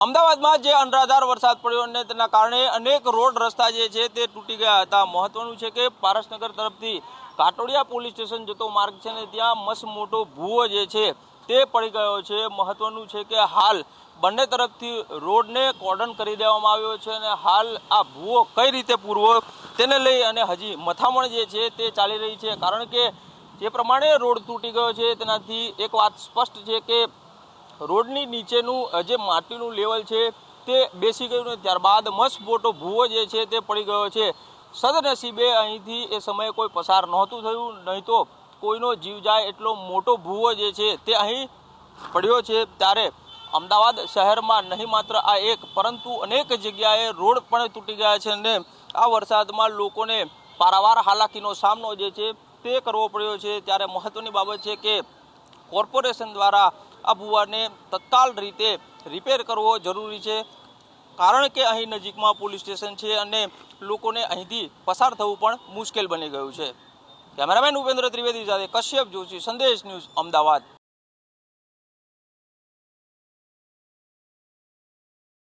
અમદાવાદમાં જે અનરાધાર વરસાદ પડ્યો અને તેના કારણે અનેક રોડ રસ્તા જે છે તે તૂટી ગયા હતા। મહત્વનું છે કે પારસનગર તરફથી કાટોડિયા પોલીસ સ્ટેશન જતો માર્ગ છે ને ત્યાં મસ્ત મોટો ભૂવો જે છે તે પડી ગયો છે। મહત્વનું છે કે હાલ બંને તરફથી રોડને કોર્ડન કરી દેવામાં આવ્યો છે અને હાલ આ ભૂવો કઈ રીતે પૂરવો તેને લઈ અને હજી મથામણ જે છે તે ચાલી રહી છે। કારણ કે જે પ્રમાણે રોડ તૂટી ગયો છે તેનાથી એક વાત સ્પષ્ટ છે કે રોડની નીચેનું જે માટીનું લેવલ છે તે બેસી ગયું ને ત્યારબાદ મસ્ત મોટો ભૂવો જે છે તે પડી ગયો છે। સદનસીબે અહીંથી એ સમયે કોઈ પસાર નહોતું થયું, નહીં તો કોઈનો જીવ જાય એટલો મોટો ભૂવો જે છે તે અહીં પડ્યો છે। ત્યારે અમદાવાદ શહેરમાં નહીં માત્ર આ એક પરંતુ અનેક જગ્યાએ રોડ પણ તૂટી ગયા છે અને આ વરસાદમાં લોકોને પારાવાર હાલાકીનો સામનો જે છે તે કરવો પડ્યો છે। ત્યારે મહત્વની બાબત છે કે કોર્પોરેશન દ્વારા આ ભૂવાને તત્કાલ રીતે રિપેર કરવો જરૂરી છે। કારણ કે અહીં નજીકમાં પોલીસ સ્ટેશન છે અને લોકોને અહીંથી પસાર થવું પણ મુશ્કેલ બની ગયું છે। કેમેરામેન ઉપેન્દ્ર ત્રિવેદી સાથે કશ્યપ જોશી, સંદેશ ન્યૂઝ, અમદાવાદ।